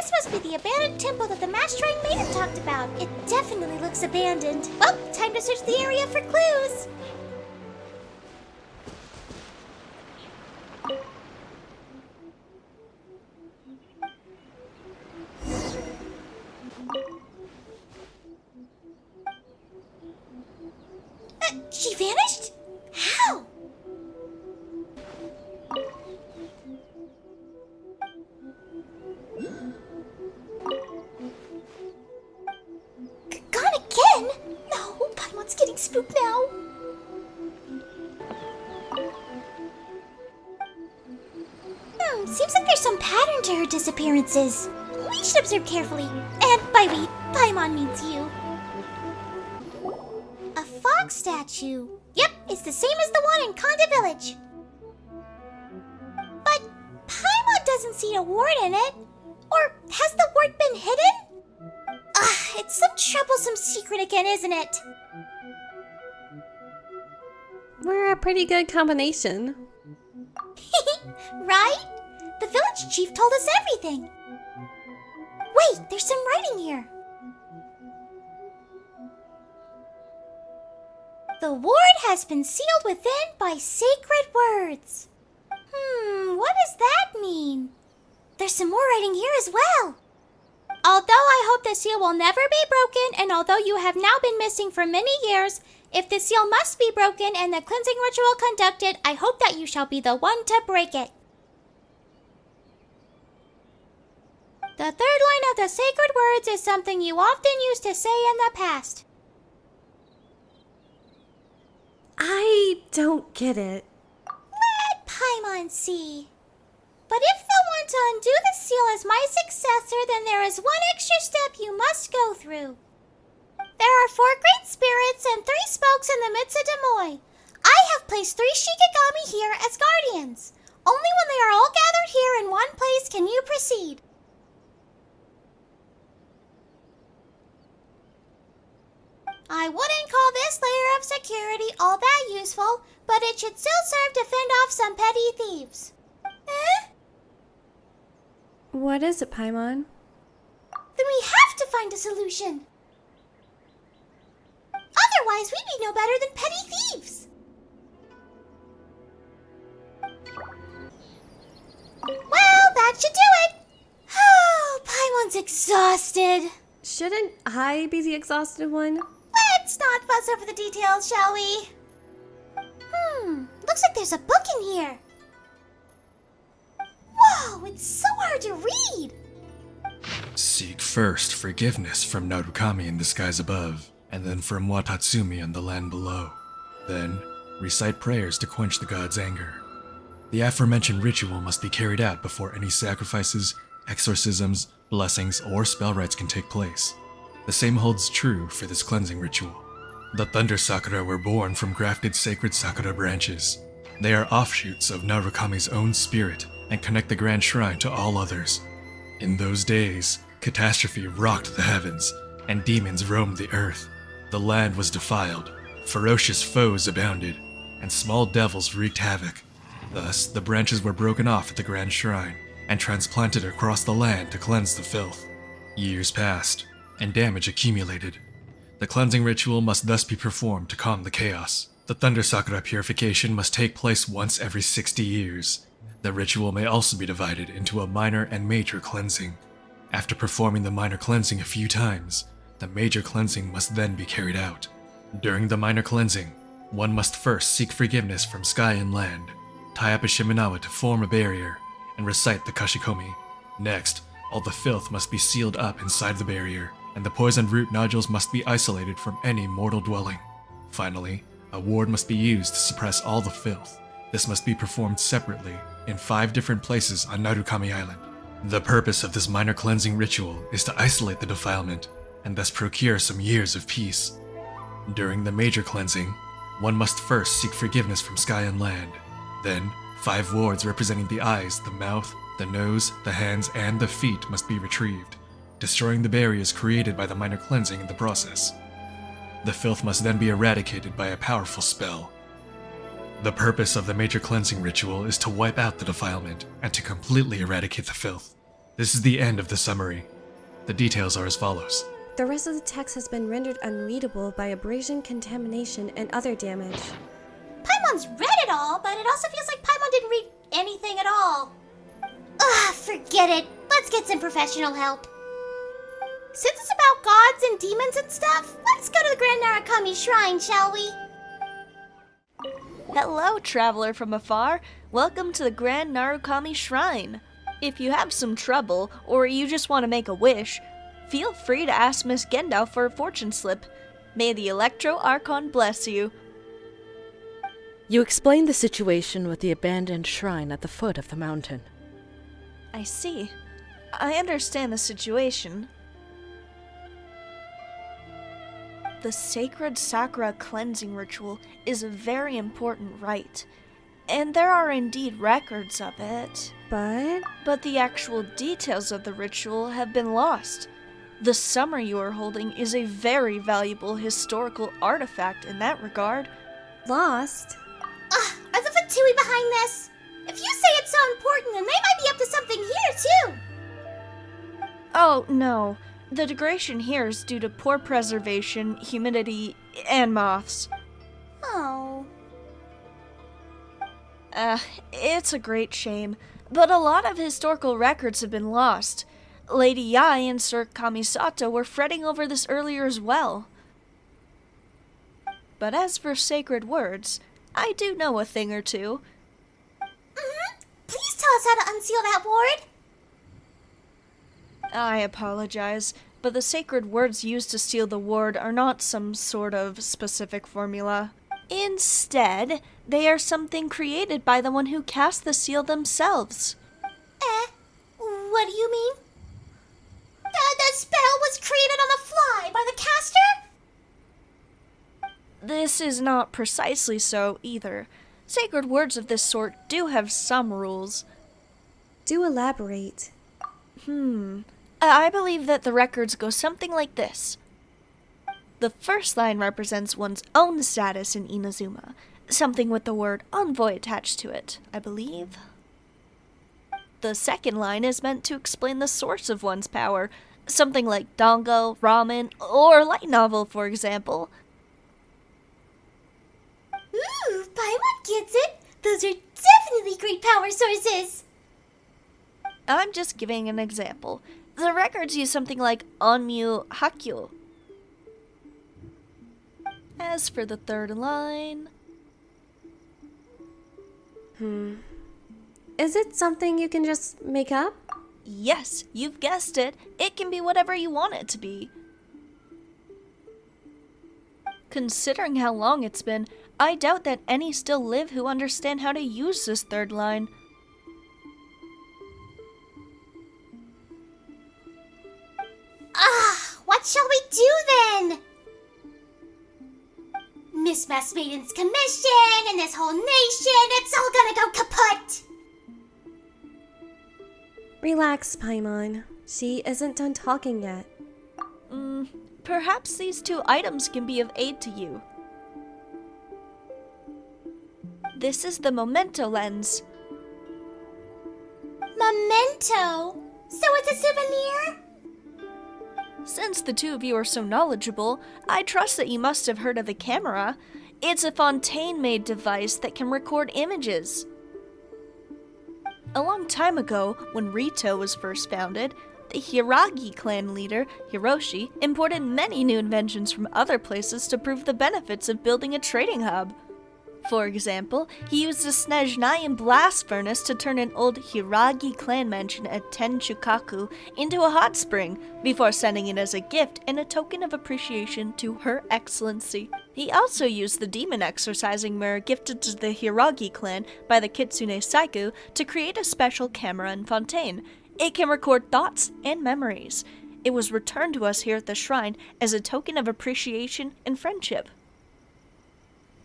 This must be the abandoned temple that the Master Shrine Maiden talked about. It definitely looks abandoned. Well, time to search the area for clues. She vanished? How? Gone again? No, Paimon's getting spooked now. Seems like there's some pattern to her disappearances. We should observe carefully. And by we, Paimon means you. A fox statue. Yep, it's the same as the one in Konda Village. But Paimon doesn't see a ward in it. Or has the ward been hidden? It's some troublesome secret again, isn't it? We're a pretty good combination. Right? The village chief told us everything. Wait, there's some writing here. The ward has been sealed within by sacred words. What does that mean? There's some more writing here as well. Although I hope the seal will never be broken, and although you have now been missing for many years, if the seal must be broken and the cleansing ritual conducted, I hope that you shall be the one to break it. The third line of the sacred words is something you often used to say in the past. I don't get it. Let Paimon see. But if they'll want to undo the seal as my successor, then there is one extra step you must go through. There are 4 great spirits and 3 spokes in the midst of Demoy. I have placed 3 Shikigami here as guardians. Only when they are all gathered here in one place can you proceed. I wouldn't call this layer of security all that useful, but it should still serve to fend off some petty thieves. What is it, Paimon? Then we have to find a solution. Otherwise, we'd be no better than petty thieves. Well, that should do it. Oh, Paimon's exhausted. Shouldn't I be the exhausted one? Let's not fuss over the details, shall we? Looks like there's a book in here. Whoa, it's so hard to read. Seek first forgiveness from Narukami in the skies above, and then from Watatsumi in the land below. Then, recite prayers to quench the god's anger. The aforementioned ritual must be carried out before any sacrifices, exorcisms, blessings, or spell rites can take place. The same holds true for this cleansing ritual. The Thunder Sakura were born from grafted sacred Sakura branches. They are offshoots of Narukami's own spirit and connect the grand shrine to all others. In those days, catastrophe rocked the heavens, and demons roamed the earth. The land was defiled, ferocious foes abounded, and small devils wreaked havoc. Thus, the branches were broken off at the grand shrine and transplanted across the land to cleanse the filth. Years passed, and damage accumulated. The cleansing ritual must thus be performed to calm the chaos. The Thunder Sakura purification must take place once every 60 years. The ritual may also be divided into a minor and major cleansing. After performing the minor cleansing a few times, the major cleansing must then be carried out. During the minor cleansing, one must first seek forgiveness from sky and land, tie up a shimenawa to form a barrier, and recite the kashikomi. Next, all the filth must be sealed up inside the barrier, and the poisoned root nodules must be isolated from any mortal dwelling. Finally, a ward must be used to suppress all the filth. This must be performed separately in 5 different places on Narukami Island. The purpose of this minor cleansing ritual is to isolate the defilement and thus procure some years of peace. During the major cleansing, one must first seek forgiveness from sky and land. Then, 5 wards representing the eyes, the mouth, the nose, the hands, and the feet must be retrieved, destroying the barriers created by the minor cleansing in the process. The filth must then be eradicated by a powerful spell. The purpose of the major cleansing ritual is to wipe out the defilement and to completely eradicate the filth. This is the end of the summary. The details are as follows. The rest of the text has been rendered unreadable by abrasion, contamination, and other damage. Paimon's read it all, but it also feels like Paimon didn't read anything at all. Ugh, forget it. Let's get some professional help. Since it's about gods and demons and stuff, let's go to the Grand Narukami Shrine, shall we? Hello, traveler from afar. Welcome to the Grand Narukami Shrine. If you have some trouble, or you just want to make a wish, feel free to ask Miss Gendao for a fortune slip. May the Electro Archon bless you. You explained the situation with the abandoned shrine at the foot of the mountain. I see. I understand the situation. The sacred Sakura cleansing ritual is a very important rite, and there are indeed records of it. But the actual details of the ritual have been lost. The summer you are holding is a very valuable historical artifact in that regard. Lost? Are the Fatui behind this? If you say it's so important, then they might be up to something here, too. Oh, no. The degradation here is due to poor preservation, humidity, and moths. Oh. It's a great shame, but a lot of historical records have been lost. Lady Yai and Sir Kamisato were fretting over this earlier as well. But as for sacred words, I do know a thing or two. Please tell us how to unseal that ward. I apologize, but the sacred words used to seal the ward are not some sort of specific formula. Instead, they are something created by the one who cast the seal themselves. What do you mean? The spell was created on the fly by the caster? This is not precisely so, either. Sacred words of this sort do have some rules. Do elaborate. I believe that the records go something like this. The first line represents one's own status in Inazuma, something with the word envoy attached to it, I believe. The second line is meant to explain the source of one's power, something like dango, ramen, or light novel, for example. Ooh, Paimon gets it. Those are definitely great power sources. I'm just giving an example. The records use something like onmyu hakyo. As for the third line... Is it something you can just make up? Yes, you've guessed it. It can be whatever you want it to be. Considering how long it's been, I doubt that any still live who understand how to use this third line. What shall we do then? Miss Mass Maiden's commission and this whole nation, it's all gonna go kaput! Relax, Paimon. She isn't done talking yet. Perhaps these two items can be of aid to you. This is the memento lens. Memento? So it's a souvenir? Since the two of you are so knowledgeable, I trust that you must have heard of the camera. It's a Fontaine-made device that can record images. A long time ago, when Rito was first founded, the Hiragi clan leader, Hiroshi, imported many new inventions from other places to prove the benefits of building a trading hub. For example, he used a Snezhnayan blast furnace to turn an old Hiragi clan mansion at Tenchukaku into a hot spring, before sending it as a gift and a token of appreciation to Her Excellency. He also used the demon exorcising mirror gifted to the Hiragi clan by the Kitsune Saiguu to create a special camera in Fontaine. It can record thoughts and memories. It was returned to us here at the shrine as a token of appreciation and friendship.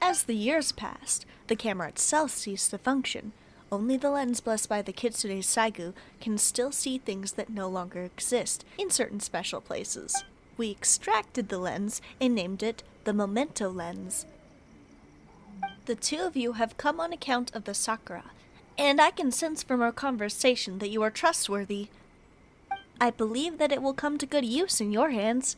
As the years passed, the camera itself ceased to function. Only the lens blessed by the Kitsune Saiguu can still see things that no longer exist in certain special places. We extracted the lens and named it the Memento Lens. The two of you have come on account of the Sakura, and I can sense from our conversation that you are trustworthy. I believe that it will come to good use in your hands.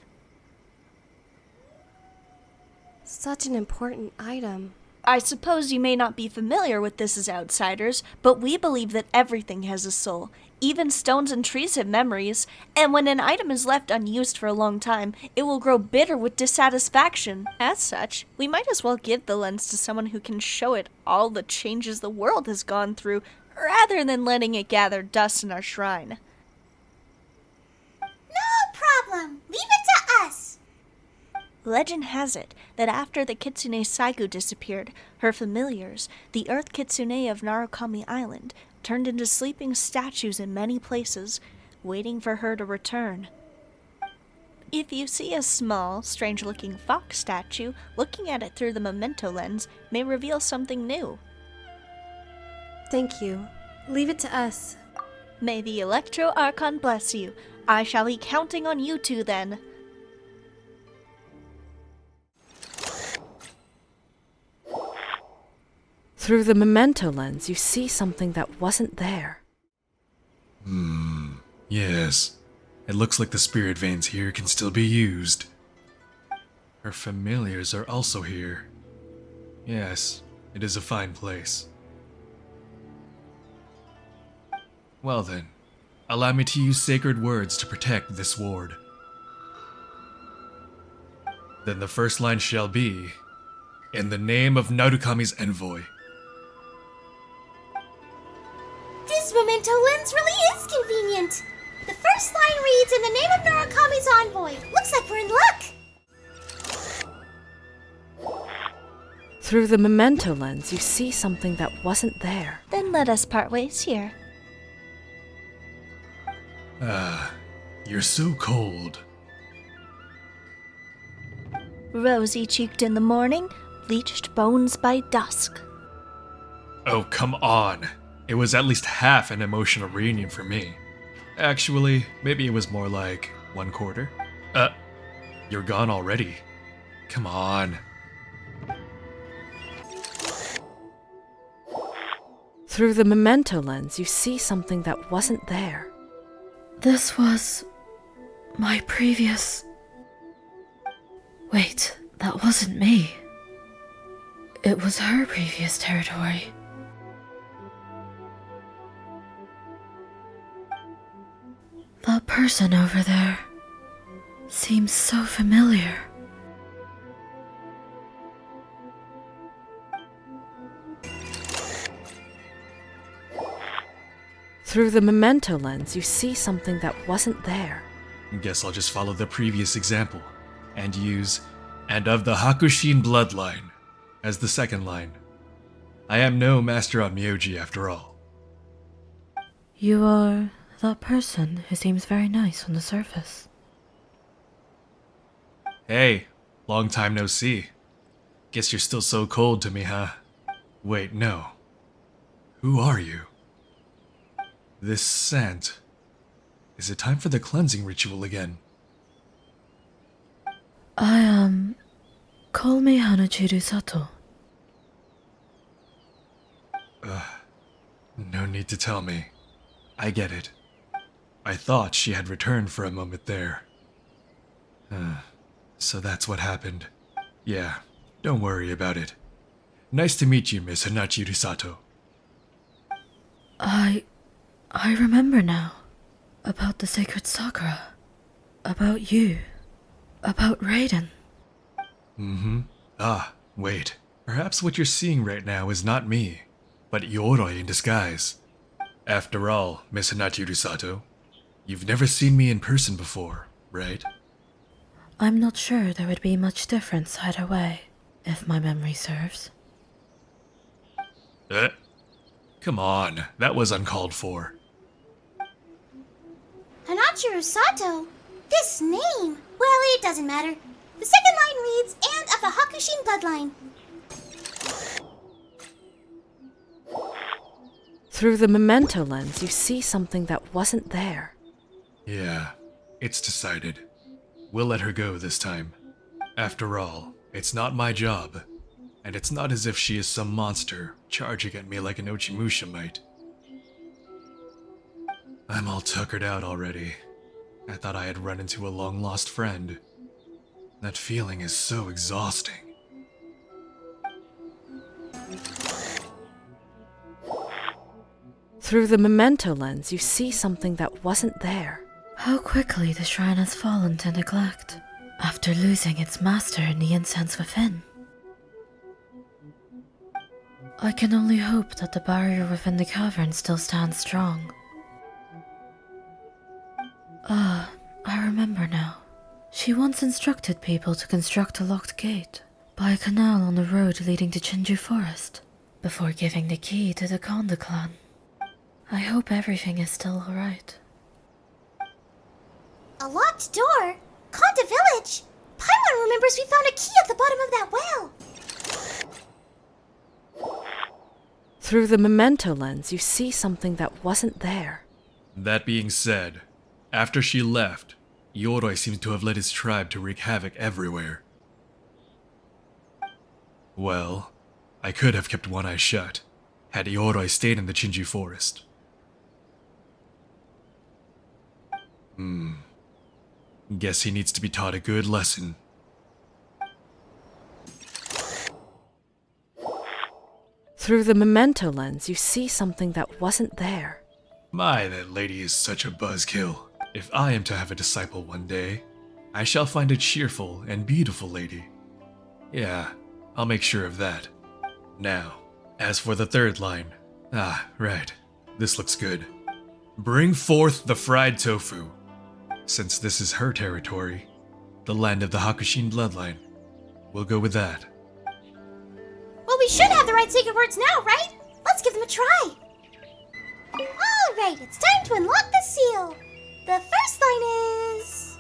Such an important item. I suppose you may not be familiar with this as outsiders, but we believe that everything has a soul. Even stones and trees have memories, and when an item is left unused for a long time, it will grow bitter with dissatisfaction. As such, we might as well give the lens to someone who can show it all the changes the world has gone through, rather than letting it gather dust in our shrine. No problem. Leave it to us. Legend has it that after the Kitsune Saiguu disappeared, her familiars, the Earth Kitsune of Narukami Island, turned into sleeping statues in many places, waiting for her to return. If you see a small, strange-looking fox statue, looking at it through the memento lens may reveal something new. Thank you. Leave it to us. May the Electro Archon bless you. I shall be counting on you two then. Through the memento lens, you see something that wasn't there. Yes. It looks like the spirit veins here can still be used. Her familiars are also here. Yes, it is a fine place. Well then, allow me to use sacred words to protect this ward. Then the first line shall be, in the name of Narukami's envoy. This memento lens really is convenient. The first line reads, in the name of Narukami's envoy. Looks like we're in luck. Through the memento lens, you see something that wasn't there. Then let us part ways here. You're so cold. Rosy-cheeked in the morning, bleached bones by dusk. Oh, come on. It was at least half an emotional reunion for me. Actually, maybe it was more like 1/4. You're gone already. Come on. Through the memento lens, you see something that wasn't there. This was my previous... Wait, that wasn't me. It was her previous territory. That person over there seems so familiar. Through the memento lens, you see something that wasn't there. Guess I'll just follow the previous example and use "and of the Hakushin bloodline" as the second line. I am no master on Myoji after all. You are that person who seems very nice on the surface. Hey, long time no see. Guess you're still so cold to me, huh? Wait, no. Who are you? This scent. Is it time for the cleansing ritual again? I am... Call me Hanachirusato. No need to tell me. I get it. I thought she had returned for a moment there. So that's what happened. Yeah, don't worry about it. Nice to meet you, Miss Hanachirusato. I remember now. About the sacred Sakura. About you. About Raiden. Wait. Perhaps what you're seeing right now is not me, but Yoroi in disguise. After all, Miss Hanachirusato, you've never seen me in person before, right? I'm not sure there would be much difference either way, if my memory serves. Come on, that was uncalled for. Hanachirusato? This name? Well, it doesn't matter. The second line reads, and of the Hakushin bloodline. Through the memento lens, you see something that wasn't there. Yeah, it's decided. We'll let her go this time. After all, it's not my job. And it's not as if she is some monster charging at me like an Ochimusha might. I'm all tuckered out already. I thought I had run into a long-lost friend. That feeling is so exhausting. Through the memento lens, you see something that wasn't there. How quickly the shrine has fallen to neglect, after losing its master in the incense within. I can only hope that the barrier within the cavern still stands strong. Ah, I remember now. She once instructed people to construct a locked gate by a canal on the road leading to Chinju Forest, before giving the key to the Konda clan. I hope everything is still alright. A locked door? Konda Village? Paimon remembers we found a key at the bottom of that well. Through the memento lens, you see something that wasn't there. That being said, after she left, Yoroi seems to have led his tribe to wreak havoc everywhere. Well, I could have kept one eye shut, had Yoroi stayed in the Chinju Forest. Guess he needs to be taught a good lesson. Through the memento lens, you see something that wasn't there. My, that lady is such a buzzkill. If I am to have a disciple one day, I shall find a cheerful and beautiful lady. Yeah, I'll make sure of that. Now, as for the third line. Ah, right. This looks good. Bring forth the fried tofu. Since this is her territory, the land of the Hakushin bloodline, we'll go with that. Well, we should have the right sacred words now, right? Let's give them a try. Alright, it's time to unlock the seal. The first line is...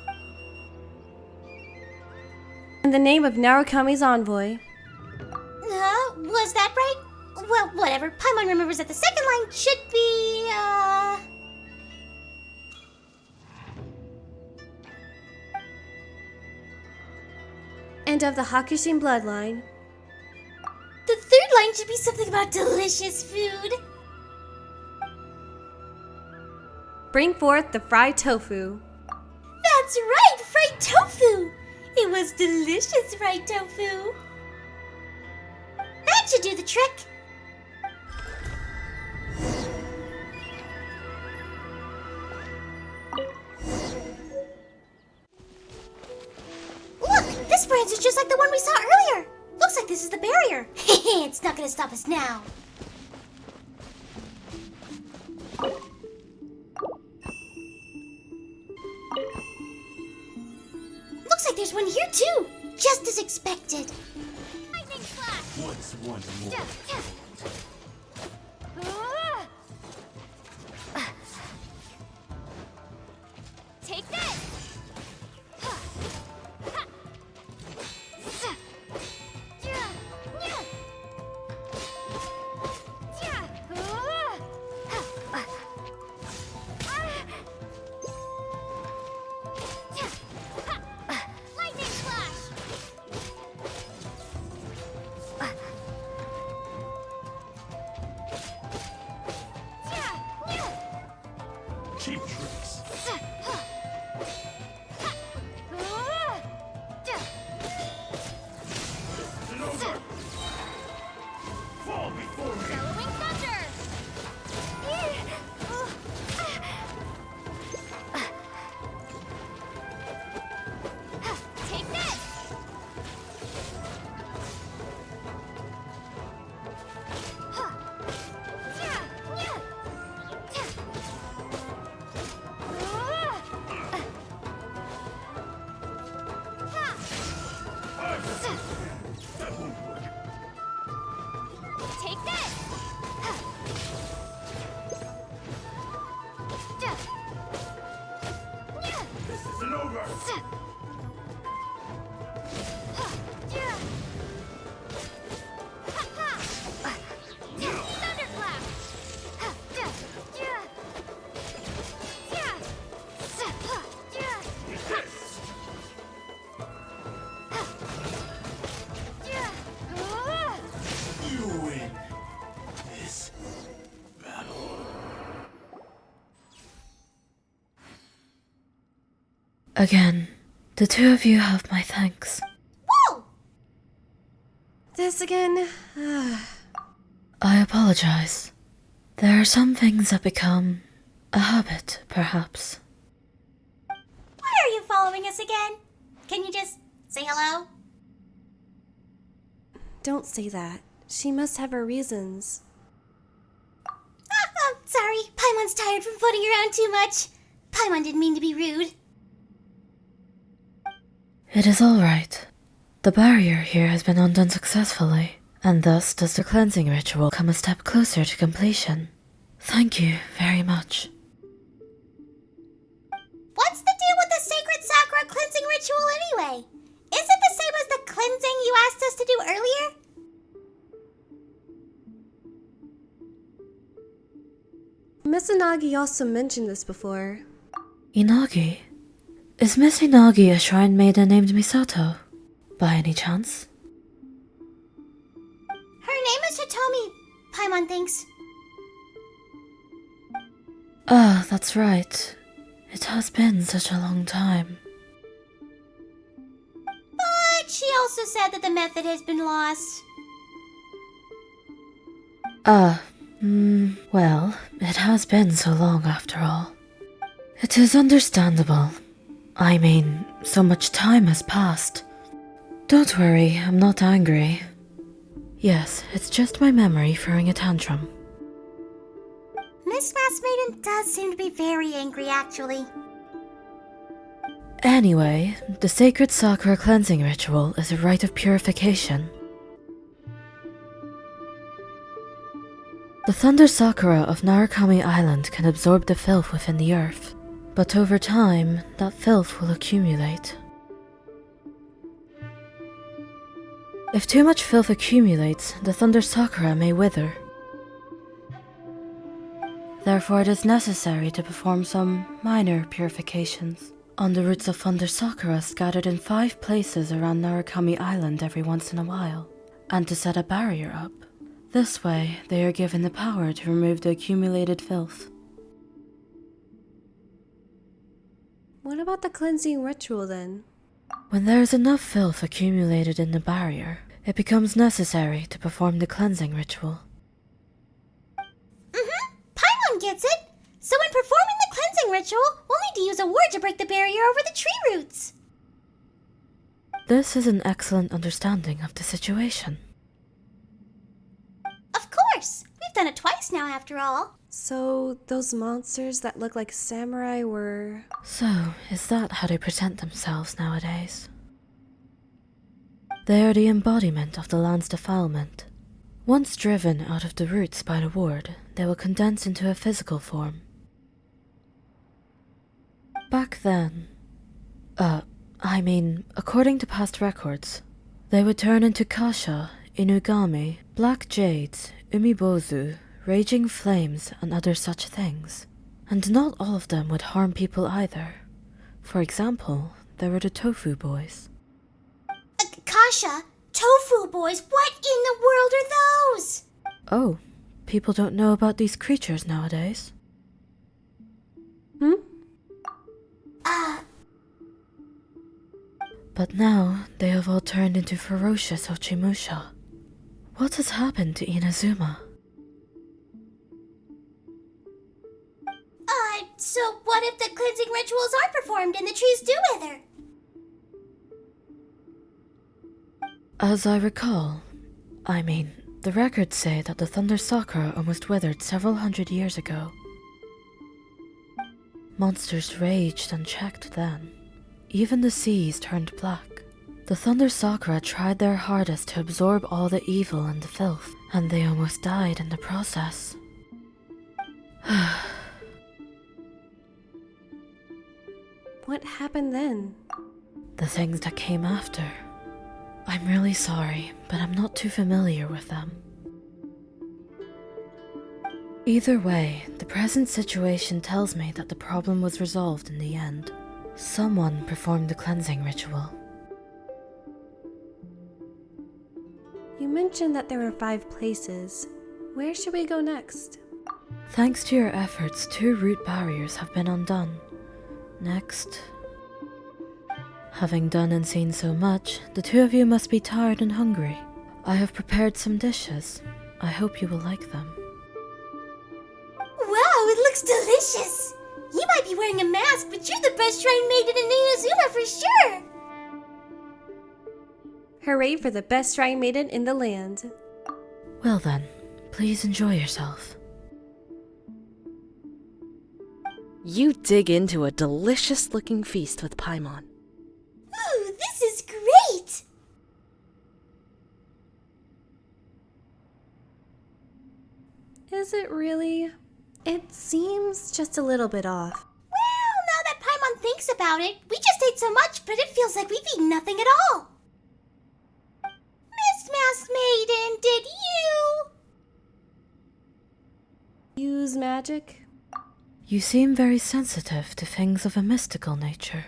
In the name of Narukami's envoy. Was that right? Well, whatever. Paimon remembers that the second line should be, And of the Hakushin bloodline. The third line should be something about delicious food. Bring forth the fried tofu. That's right, fried tofu. It was delicious fried tofu. That should do the trick. Look, this branch is just like the one we saw earlier. Looks like this is the barrier. It's not gonna stop us now. Looks like there's one here too, just as expected. Lightning flash! What's one more? Take this! Cheap tricks. Listen over. Fall before me. Bellowing thunder! Take this! That won't work. Take this! This isn't over. Thunderclap! Eat this. You win this battle. Again, the two of you have my thanks. Whoa! This again? I apologize. There are some things that become a habit, perhaps. Why are you following us again? Can you just say hello? Don't say that. She must have her reasons. Oh, sorry. Paimon's tired from floating around too much. Paimon didn't mean to be rude. It is all right. The barrier here has been undone successfully, and thus does the cleansing ritual come a step closer to completion. Thank you very much. What's the deal with the sacred Sakura cleansing ritual anyway? Is it the same as the cleansing you asked us to do earlier? Miss Inagi also mentioned this before. Inagi? Is Miss Inagi a shrine maiden named Misato, by any chance? Her name is Hotomi, Paimon thinks. Ah, that's right. It has been such a long time. But she also said that the method has been lost. Well, it has been so long after all. It is understandable. I mean, so much time has passed. Don't worry, I'm not angry. Yes, it's just my memory throwing a tantrum. Miss Mass Maiden does seem to be very angry, actually. Anyway, the sacred Sakura cleansing ritual is a rite of purification. The Thunder Sakura of Narukami Island can absorb the filth within the earth, but over time, that filth will accumulate. If too much filth accumulates, the Thunder Sakura may wither. Therefore, it is necessary to perform some minor purifications on the roots of Thunder Sakura scattered in 5 places around Narukami Island every once in a while, and to set a barrier up. This way, they are given the power to remove the accumulated filth. What about the cleansing ritual then? When there is enough filth accumulated in the barrier, it becomes necessary to perform the cleansing ritual. Paimon gets it! So when performing the cleansing ritual, we'll need to use a word to break the barrier over the tree roots. This is an excellent understanding of the situation. Of course! We've done it twice now, after all. So, those monsters that look like samurai were... So, is that how they present themselves nowadays? They are the embodiment of the land's defilement. Once driven out of the roots by the ward, they will condense into a physical form. Back then... according to past records, they would turn into kasha, inugami, black jades, umibozu, raging flames, and other such things. And not all of them would harm people either. For example, there were the tofu boys. Kasha? Tofu boys? What in the world are those? Oh, people don't know about these creatures nowadays. But now, they have all turned into ferocious Ochimusha. What has happened to Inazuma? So what if the cleansing rituals are performed and the trees do wither? As I recall, the records say that the Thunder Sakura almost withered several hundred years ago. Monsters raged unchecked then. Even the seas turned black. The Thunder Sakura tried their hardest to absorb all the evil and the filth, and they almost died in the process. What happened then? The things that came after. I'm really sorry, but I'm not too familiar with them. Either way, the present situation tells me that the problem was resolved in the end. Someone performed the cleansing ritual. You mentioned that there were 5 places. Where should we go next? Thanks to your efforts, 2 root barriers have been undone. Next... Having done and seen so much, the two of you must be tired and hungry. I have prepared some dishes. I hope you will like them. Wow, it looks delicious! You might be wearing a mask, but you're the best shrine maiden in Inazuma for sure! Hooray for the best shrine maiden in the land. Well then, please enjoy yourself. You dig into a delicious-looking feast with Paimon. Ooh, this is great! Is it really? It seems just a little bit off. Well, now that Paimon thinks about it, we just ate so much, but it feels like we've eaten nothing at all. Miss Masked Maiden, did you Use magic? You seem very sensitive to things of a mystical nature.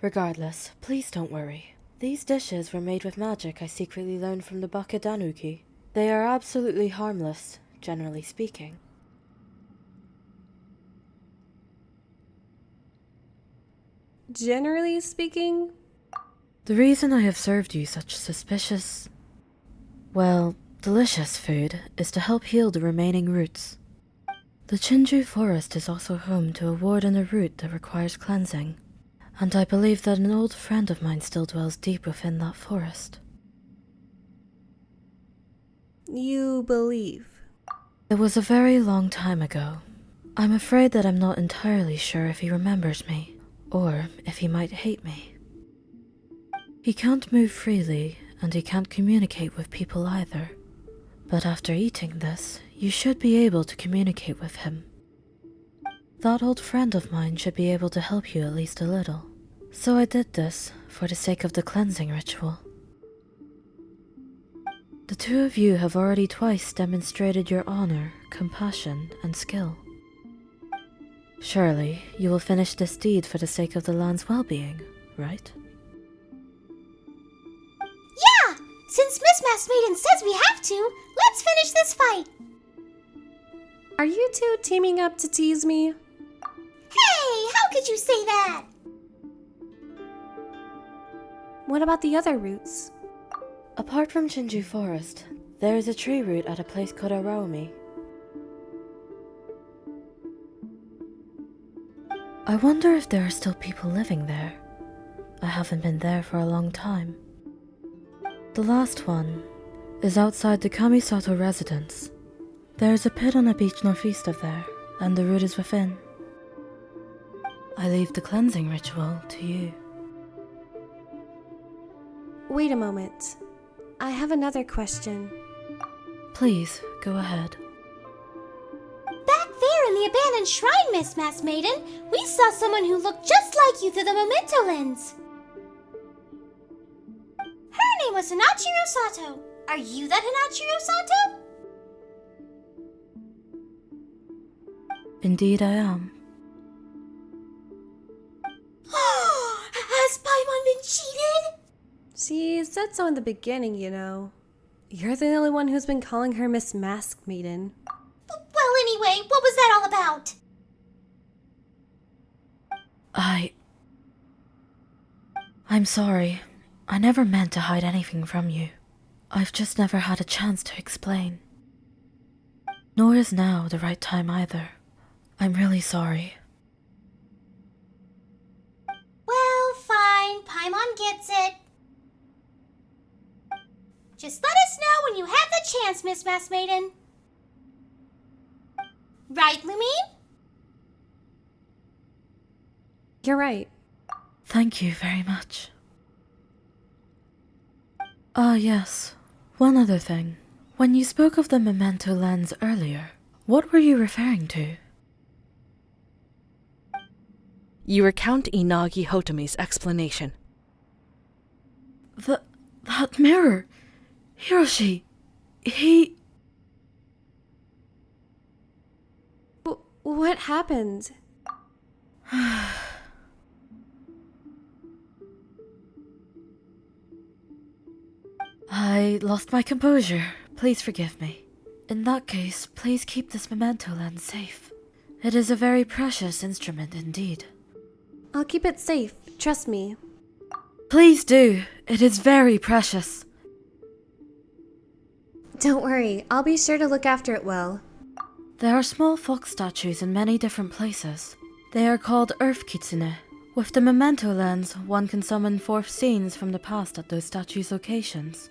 Regardless, please don't worry. These dishes were made with magic I secretly learned from the Bakadanuki. They are absolutely harmless, generally speaking. Generally speaking? The reason I have served you such suspicious, well, delicious food is to help heal the remaining roots. The Chinju forest is also home to a ward and a root that requires cleansing, and I believe that an old friend of mine still dwells deep within that forest. You believe? It was a very long time ago. I'm afraid that I'm not entirely sure if he remembers me, or if he might hate me. He can't move freely, and he can't communicate with people either. But after eating this, you should be able to communicate with him. That old friend of mine should be able to help you at least a little. So I did this for the sake of the cleansing ritual. The two of you have already twice demonstrated your honor, compassion, and skill. Surely, you will finish this deed for the sake of the land's well-being, right? Yeah! Since Miss Masked Maiden says we have to, let's finish this fight! Are you two teaming up to tease me? Hey, how could you say that? What about the other roots? Apart from Chinju Forest, there is a tree root at a place called Araomi. I wonder if there are still people living there. I haven't been there for a long time. The last one is outside the Kamisato residence. There is a pit on a beach northeast of there, and the root is within. I leave the cleansing ritual to you. Wait a moment. I have another question. Please, go ahead. Back there in the abandoned shrine, Miss Masked Maiden, we saw someone who looked just like you through the memento lens. Her name was Hanachirusato. Are you that Hanachirusato? Indeed I am. Has Paimon been cheated? She said so in the beginning, you know. You're the only one who's been calling her Miss Masked Maiden. Well, anyway, what was that all about? I'm sorry. I never meant to hide anything from you. I've just never had a chance to explain. Nor is now the right time either. I'm really sorry. Well, fine. Paimon gets it. Just let us know when you have the chance, Miss Masked Maiden. Right, Lumine? You're right. Thank you very much. Yes. One other thing. When you spoke of the memento lens earlier, what were you referring to? You recount Inagi Hotomi's explanation. That mirror! Hiroshi! He... What happened? I lost my composure. Please forgive me. In that case, please keep this memento lens safe. It is a very precious instrument indeed. I'll keep it safe, trust me. Please do. It is very precious. Don't worry, I'll be sure to look after it well. There are small fox statues in many different places. They are called Earth Kitsune. With the memento lens, one can summon forth scenes from the past at those statues' locations.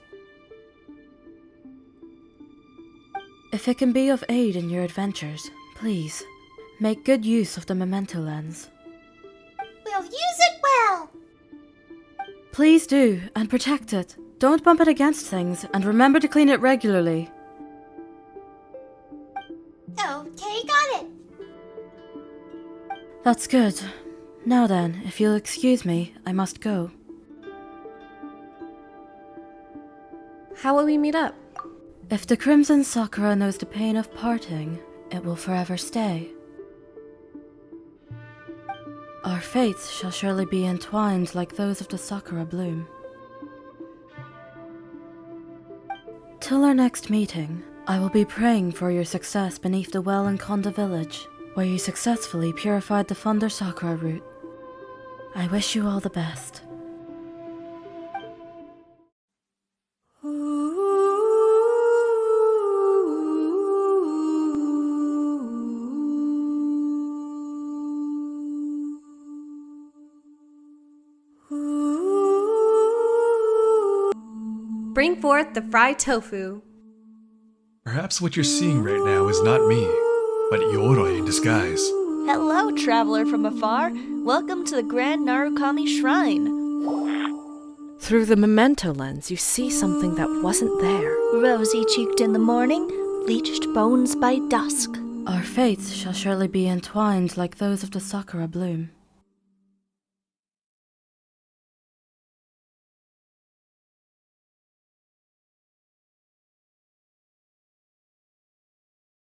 If it can be of aid in your adventures, please, make good use of the memento lens. We'll use it well. Please do, and protect it. Don't bump it against things, and remember to clean it regularly. Okay, got it. That's good. Now then, if you'll excuse me, I must go. How will we meet up? If the Crimson Sakura knows the pain of parting, it will forever stay. Our fates shall surely be entwined like those of the Sakura bloom. Till our next meeting, I will be praying for your success beneath the well in Konda village, where you successfully purified the Thunder Sakura root. I wish you all the best. Bring forth the fried tofu. Perhaps what you're seeing right now is not me, but Yoroi in disguise. Hello, traveler from afar. Welcome to the Grand Narukami Shrine. Through the memento lens, you see something that wasn't there. Rosy-cheeked in the morning, bleached bones by dusk. Our fates shall surely be entwined like those of the Sakura bloom.